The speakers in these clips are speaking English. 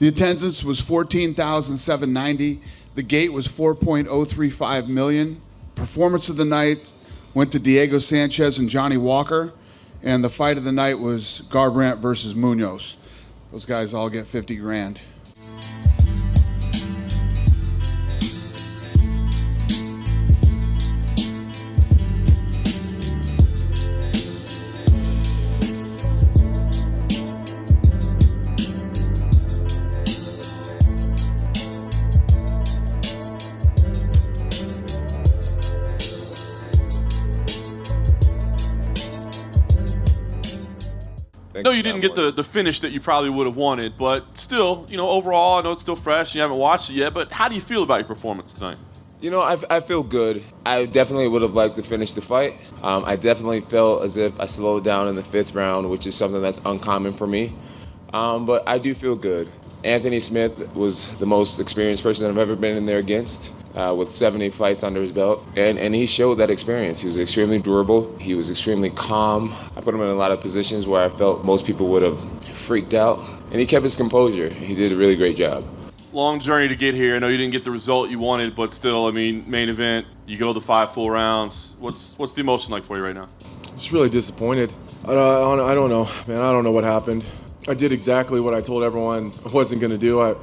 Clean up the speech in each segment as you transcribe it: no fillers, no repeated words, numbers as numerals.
The attendance was 14,790. The gate was 4.035 million. Performance of the night went to Diego Sanchez and Johnny Walker. And the fight of the night was Garbrandt versus Munoz. Those guys all get 50 grand. No, you didn't get the finish that you probably would have wanted, but still, overall, I know it's still fresh and you haven't watched it yet, but how do you feel about your performance tonight? I feel good. I definitely would have liked to finish the fight. I definitely felt as if I slowed down in the 5th round, which is something that's uncommon for me. But I do feel good. Anthony Smith was the most experienced person I've ever been in there against, with 70 fights under his belt. And he showed that experience. He was extremely durable. He was extremely calm. I put him in a lot of positions where I felt most people would have freaked out. And he kept his composure. He did a really great job. Long journey to get here. I know you didn't get the result you wanted, but still, main event, you go the 5 full rounds. What's the emotion like for you right now? Just really disappointed. I don't know, man. I don't know what happened. I did exactly what I told everyone I wasn't going to do. I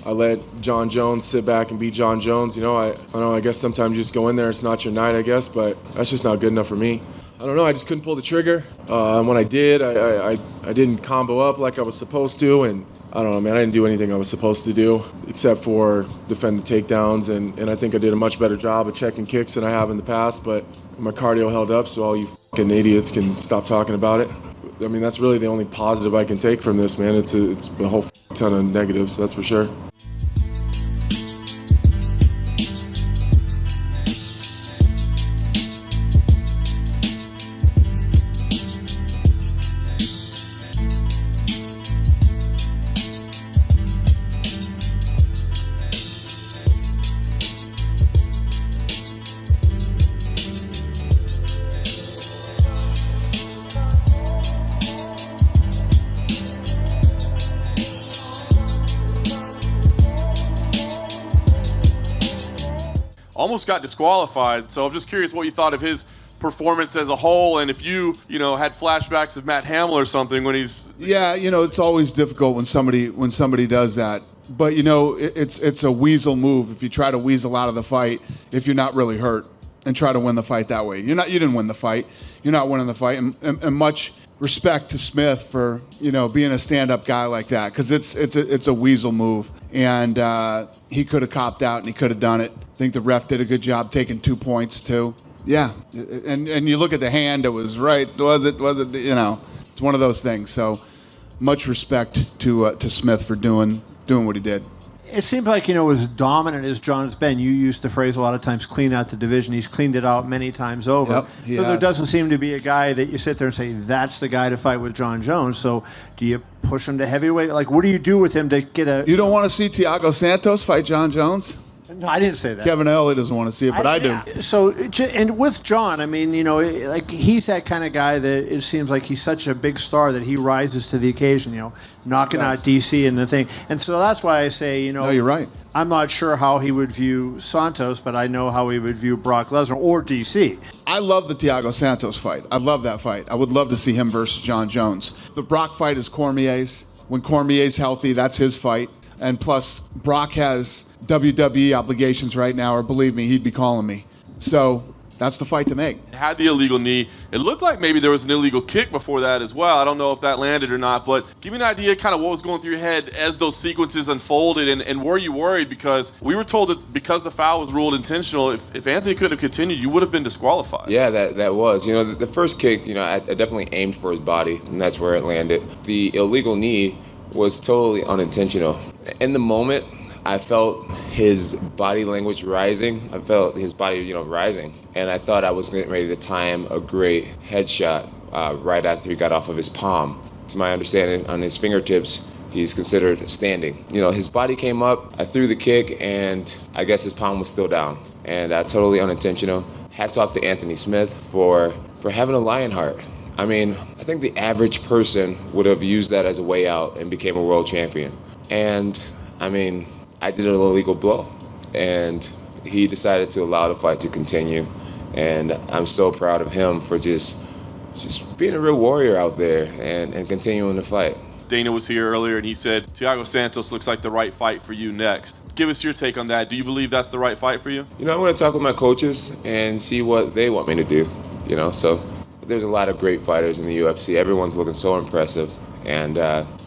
let Jon Jones sit back and be Jon Jones. I guess sometimes you just go in there, it's not your night, I guess, but that's just not good enough for me. I don't know, I just couldn't pull the trigger. And when I did, I didn't combo up like I was supposed to, and I don't know, man, I didn't do anything I was supposed to do except for defend the takedowns, and I think I did a much better job of checking kicks than I have in the past, but my cardio held up, so all you fucking idiots can stop talking about it. That's really the only positive I can take from this, man. It's a whole ton of negatives, that's for sure. Almost got disqualified, so I'm just curious what you thought of his performance as a whole, and if you had flashbacks of Matt Hamill or something when he's... Yeah, it's always difficult when somebody does that. But, it's a weasel move if you try to weasel out of the fight if you're not really hurt and try to win the fight that way. You didn't win the fight. You're not winning the fight. And much respect to Smith for, being a stand-up guy like that, because it's a weasel move. And he could have copped out and he could have done it. I think the ref did a good job taking 2 points too. Yeah, and you look at the hand, it was right. Was it? It's one of those things. So much respect to Smith for doing what he did. It seems like, as dominant as John's been, you used the phrase a lot of times, clean out the division. He's cleaned it out many times over. Yep, so there doesn't seem to be a guy that you sit there and say, that's the guy to fight with Jon Jones. So do you push him to heavyweight? Like, what do you do with him to get a... You don't want to see Thiago Santos fight Jon Jones? No, I didn't say that. Kevin Elliott doesn't want to see it, but I do. So, and with Jon, like he's that kind of guy that it seems like he's such a big star that he rises to the occasion, knocking out DC and the thing. And so that's why I say, No, you're right. I'm not sure how he would view Santos, but I know how he would view Brock Lesnar or DC. I love the Thiago Santos fight. I love that fight. I would love to see him versus Jon Jones. The Brock fight is Cormier's. When Cormier's healthy, that's his fight. And plus, Brock has WWE obligations right now, or believe me, he'd be calling me. So that's the fight to make. Had the illegal knee. It looked like maybe there was an illegal kick before that as well. I don't know if that landed or not, but give me an idea kind of what was going through your head as those sequences unfolded, and were you worried? Because we were told that because the foul was ruled intentional, if Anthony could have continued, you would have been disqualified. Yeah, that was. The first kick, I definitely aimed for his body, and that's where it landed. The illegal knee was totally unintentional. In the moment, I felt his body language rising. I felt his body, rising. And I thought I was getting ready to time a great headshot right after he got off of his palm. To my understanding, on his fingertips, he's considered standing. His body came up, I threw the kick, and I guess his palm was still down. And totally unintentional. Hats off to Anthony Smith for having a lion heart. I think the average person would have used that as a way out and became a world champion. And, I mean, I did an illegal blow. And he decided to allow the fight to continue. And I'm so proud of him for just being a real warrior out there and continuing to fight. Dana was here earlier, and he said, Thiago Santos looks like the right fight for you next. Give us your take on that. Do you believe that's the right fight for you? You know, I'm going to talk with my coaches and see what they want me to do, you know. So there's a lot of great fighters in the UFC. Everyone's looking so impressive. And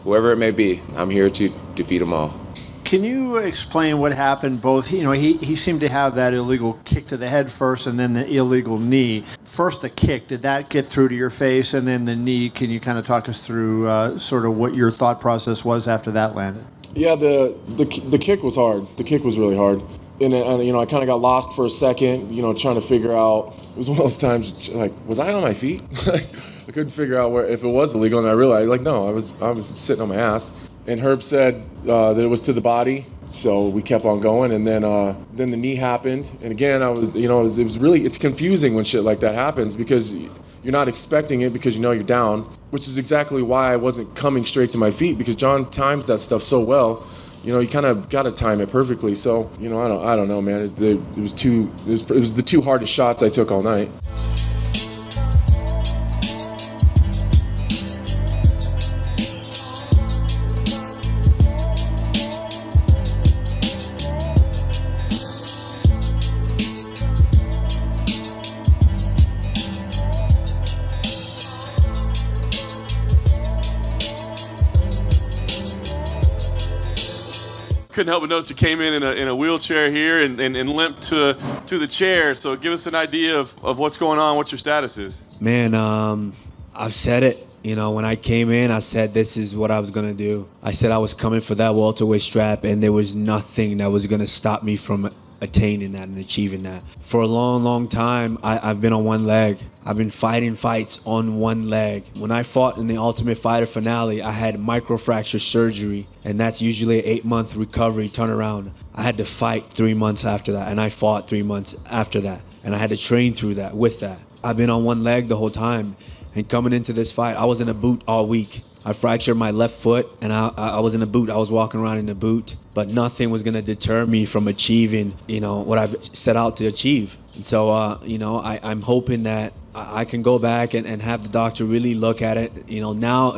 whoever it may be, I'm here to defeat them all. Can you explain what happened? Both, he seemed to have that illegal kick to the head first, and then the illegal knee. First, the kick, did that get through to your face, and then the knee? Can you kind of talk us through sort of what your thought process was after that landed? Yeah, the kick was hard. The kick was really hard. And I kind of got lost for a second, trying to figure out. It was one of those times, like, was I on my feet? I couldn't figure out if it was illegal, and I realized, like, no, I was sitting on my ass. And Herb said that it was to the body, so we kept on going. And then the knee happened, and again, it's confusing when shit like that happens because you're not expecting it because you're down, which is exactly why I wasn't coming straight to my feet because Jon times that stuff so well. You kind of got to time it perfectly. So I don't know, man. It was the two hardest shots I took all night. Couldn't help but notice you came in a wheelchair here and limped to the chair. So give us an idea of what's going on, what your status is. Man, I've said it. When I came in, I said this is what I was going to do. I said I was coming for that welterweight strap, and there was nothing that was going to stop me from attaining that and achieving that. For a long, long time, I've been on one leg. I've been fighting fights on one leg. When I fought in the Ultimate Fighter finale, I had microfracture surgery, and that's usually an 8-month recovery turnaround. I had to fight 3 months after that, and I fought 3 months after that, and I had to train through that with that. I've been on one leg the whole time, and coming into this fight, I was in a boot all week. I fractured my left foot, and I was in a boot. I was walking around in a boot, but nothing was going to deter me from achieving, what I've set out to achieve. And so, I'm hoping that I can go back and have the doctor really look at it. Now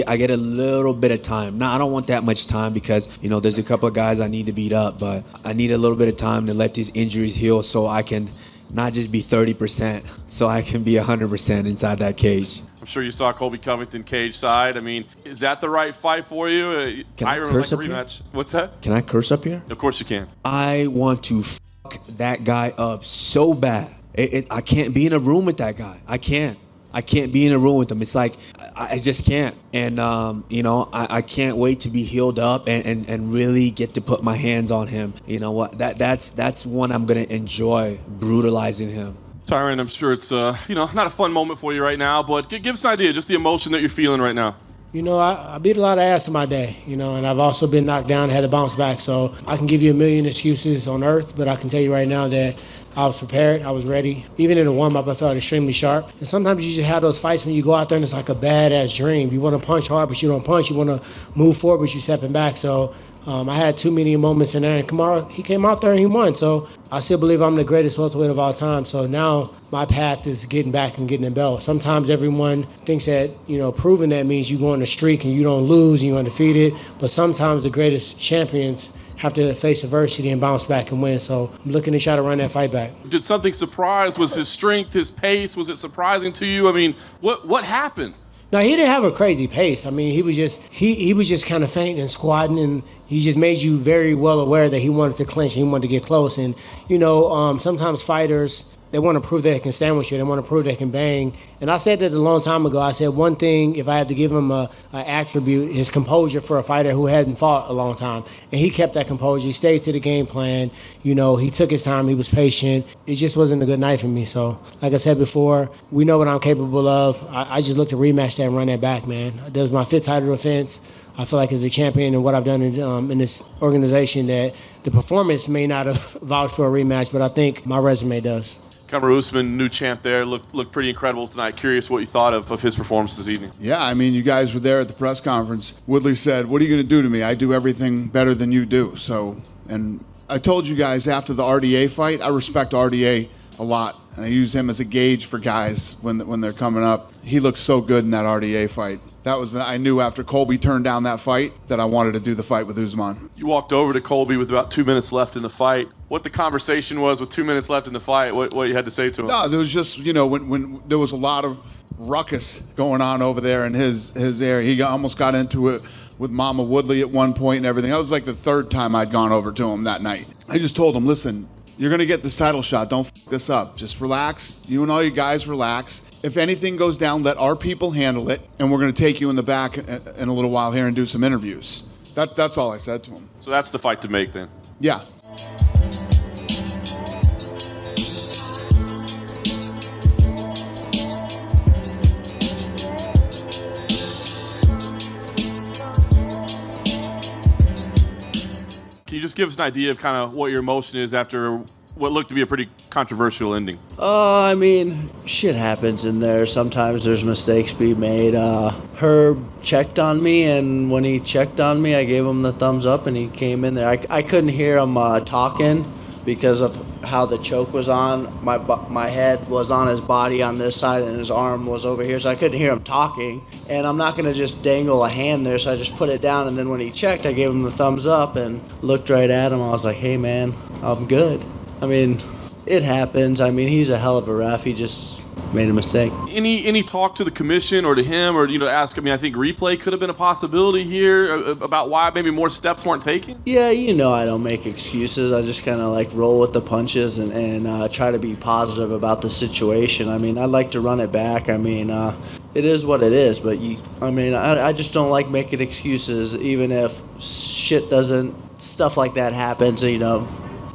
I get a little bit of time. Now, I don't want that much time because, there's a couple of guys I need to beat up, but I need a little bit of time to let these injuries heal so I can not just be 30%, so I can be 100% inside that cage. I'm sure you saw Colby Covington cage side. I mean, is that the right fight for you? Can I curse up rematch. Here? What's that? Can I curse up here? Of course you can. I want to fuck that guy up so bad. I can't be in a room with that guy. I can't be in a room with him. It's like, I just can't. And, I can't wait to be healed up and really get to put my hands on him. You know what? That's one I'm going to enjoy, brutalizing him. Tyron, I'm sure it's, not a fun moment for you right now, but give us an idea, just the emotion that you're feeling right now. I beat a lot of ass in my day, and I've also been knocked down, had to bounce back. So I can give you a million excuses on earth, but I can tell you right now that I was prepared, I was ready. Even in the warm-up, I felt extremely sharp. And sometimes you just have those fights when you go out there and it's like a badass dream. You want to punch hard, but you don't punch. You want to move forward, but you're stepping back. So I had too many moments in there, and Kamaru, he came out there and he won. So I still believe I'm the greatest welterweight of all time. So now my path is getting back and getting a belt. Sometimes everyone thinks that, proving that means you go on a streak and you don't lose and you're undefeated. But sometimes the greatest champions have to face adversity and bounce back and win. So I'm looking to try to run that fight back. Did something surprise? Was his strength, his pace, was it surprising to you? I mean, what happened? No, he didn't have a crazy pace. I mean, he was just kind of fainting and squatting, and he just made you very well aware that he wanted to clinch and he wanted to get close. And, sometimes fighters, they want to prove they can stand with you. They want to prove they can bang. And I said that a long time ago. I said one thing, if I had to give him an attribute, his composure for a fighter who hadn't fought a long time. And he kept that composure. He stayed to the game plan. He took his time. He was patient. It just wasn't a good night for me. So, like I said before, we know what I'm capable of. I just look to rematch that and run that back, man. That was my 5th title defense. I feel like as a champion and what I've done in this organization, that the performance may not have vouched for a rematch, but I think my resume does. Kamaru Usman, new champ there, looked pretty incredible tonight. Curious what you thought of his performance this evening. Yeah, I mean, you guys were there at the press conference. Woodley said, "What are you going to do to me? I do everything better than you do." So, and I told you guys after the RDA fight, I respect RDA a lot, and I use him as a gauge for guys when they're coming up. He looked so good in that RDA fight. I knew after Colby turned down that fight that I wanted to do the fight with Usman. You walked over to Colby with about 2 minutes left in the fight. What the conversation was with 2 minutes left in the fight, what you had to say to him? No, there was just, when there was a lot of ruckus going on over there in his area. He almost got into it with Mama Woodley at one point and everything. That was like the third time I'd gone over to him that night. I just told him, listen, you're going to get this title shot. Don't f this up. Just relax. You and all you guys relax. If anything goes down, let our people handle it, and we're going to take you in the back in a little while here and do some interviews. That's all I said to him. So that's the fight to make then? Yeah. Can you just give us an idea of kind of what your emotion is after what looked to be a pretty controversial ending? I mean, shit happens in there. Sometimes there's mistakes being made. Herb checked on me, and when he checked on me, I gave him the thumbs up, and he came in there. I couldn't hear him talking because of how the choke was on. My head was on his body on this side, and his arm was over here, so I couldn't hear him talking. And I'm not going to just dangle a hand there, so I just put it down, and then when he checked, I gave him the thumbs up and looked right at him. I was like, hey, man, I'm good. I mean, it happens. I mean, he's a hell of a ref. He just made a mistake. Any talk to the commission or to him or, ask, I think replay could have been a possibility here about why maybe more steps weren't taken? Yeah, I don't make excuses. I just kind of roll with the punches and try to be positive about the situation. I mean, I'd like to run it back. I mean, it is what it is, but I just don't like making excuses, even if stuff like that happens,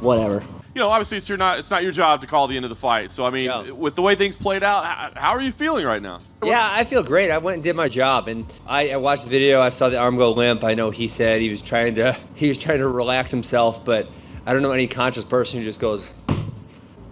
whatever. Obviously it's not your job to call the end of the fight. So, with the way things played out, how are you feeling right now? Yeah, I feel great. I went and did my job, and I watched the video. I saw the arm go limp. I know he said he was trying to relax himself, but I don't know any conscious person who just goes,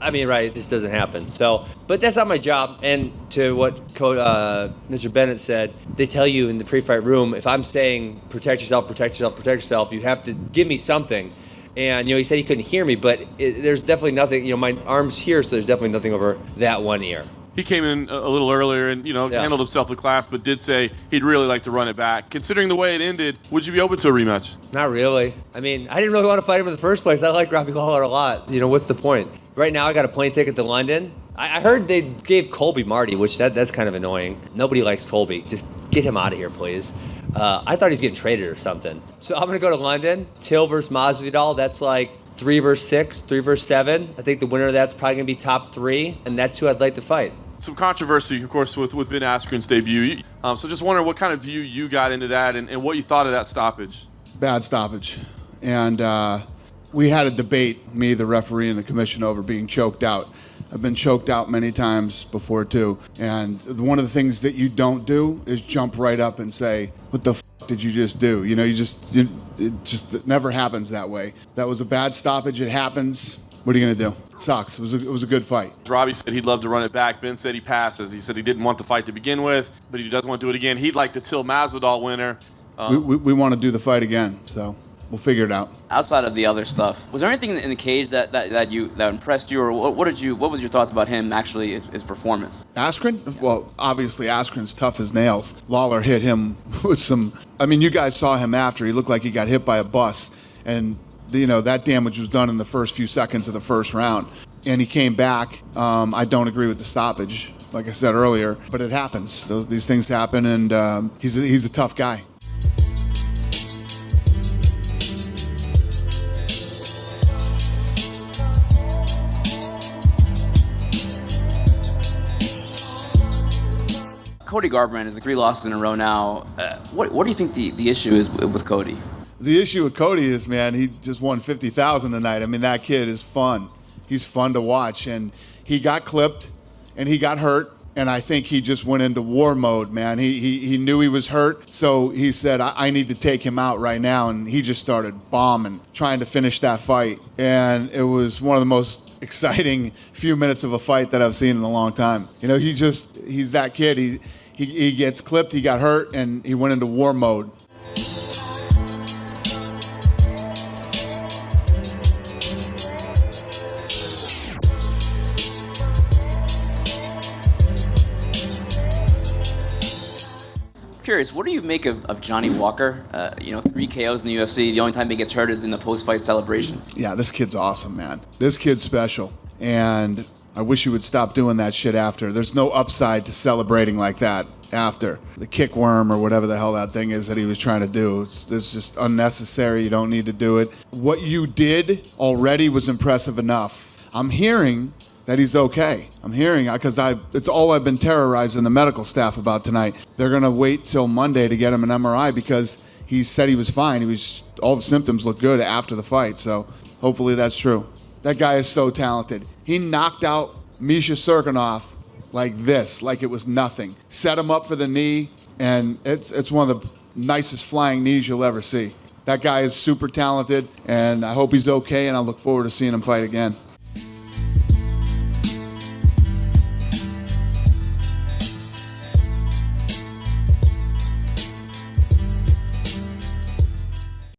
right, this doesn't happen. So, but that's not my job. And to what Mr. Bennett said, they tell you in the pre-fight room, if I'm saying protect yourself, protect yourself, protect yourself, you have to give me something. And, he said he couldn't hear me, but there's definitely nothing, my arm's here, so there's definitely nothing over that one ear. He came in a little earlier and, handled himself with class, but did say he'd really like to run it back. Considering the way it ended, would you be open to a rematch? Not really. I didn't really want to fight him in the first place. I like Robbie Lawler a lot. What's the point? Right now I got a plane ticket to London. I heard they gave Colby Marty, which that's kind of annoying. Nobody likes Colby. Just get him out of here, please. I thought he was getting traded or something. So I'm going to go to London. Till versus Masvidal, that's like 3 versus 6, 3 versus 7. I think the winner of that's probably going to be top 3, and that's who I'd like to fight. Some controversy, of course, with Ben Askren's debut. So just wondering what kind of view you got into that and what you thought of that stoppage. Bad stoppage. And we had a debate, me, the referee, and the commission over being choked out. I've been choked out many times before, too. And one of the things that you don't do is jump right up and say, what the f*** did you just do? It never happens that way. That was a bad stoppage. It happens. What are you going to do? It sucks. It was a good fight. Robbie said he'd love to run it back. Ben said he passes. He said he didn't want the fight to begin with, but he does want to do it again. He'd like the Till Masvidal winner. We want to do the fight again, so we'll figure it out. Outside of the other stuff, was there anything in the cage that impressed you, or what was your thoughts about him actually his performance? Askren? Well, obviously Askren's tough as nails. Lawler hit him with some. You guys saw him after. He looked like he got hit by a bus, and that damage was done in the first few seconds of the first round. And he came back. I don't agree with the stoppage, like I said earlier, but it happens. These things happen, and he's a tough guy. Cody Garbrandt is 3 losses in a row now. What do you think the issue is with Cody? The issue with Cody is, man, he just won $50,000 tonight. That kid is fun. He's fun to watch, and he got clipped, and he got hurt, And I think he just went into war mode, man. He knew he was hurt, so he said, I need to take him out right now. And he just started bombing, trying to finish that fight. And it was one of the most exciting few minutes of a fight that I've seen in a long time. You know, he's that kid. He gets clipped, he got hurt, and he went into war mode. Curious, what do you make of Johnny Walker? 3 KOs in the UFC. The only time he gets hurt is in the post-fight celebration. Yeah, this kid's awesome, man. This kid's special. And I wish he would stop doing that shit after. There's no upside to celebrating like that after. The kick worm or whatever the hell that thing is that he was trying to do. It's just unnecessary. You don't need to do it. What you did already was impressive enough. I'm hearing that he's okay. I'm hearing, because it's all I've been terrorizing the medical staff about tonight. They're going to wait till Monday to get him an MRI because he said he was fine. All the symptoms look good after the fight, so hopefully that's true. That guy is so talented. He knocked out Misha Serkinov like this, like it was nothing. Set him up for the knee, and it's one of the nicest flying knees you'll ever see. That guy is super talented, and I hope he's okay, and I look forward to seeing him fight again.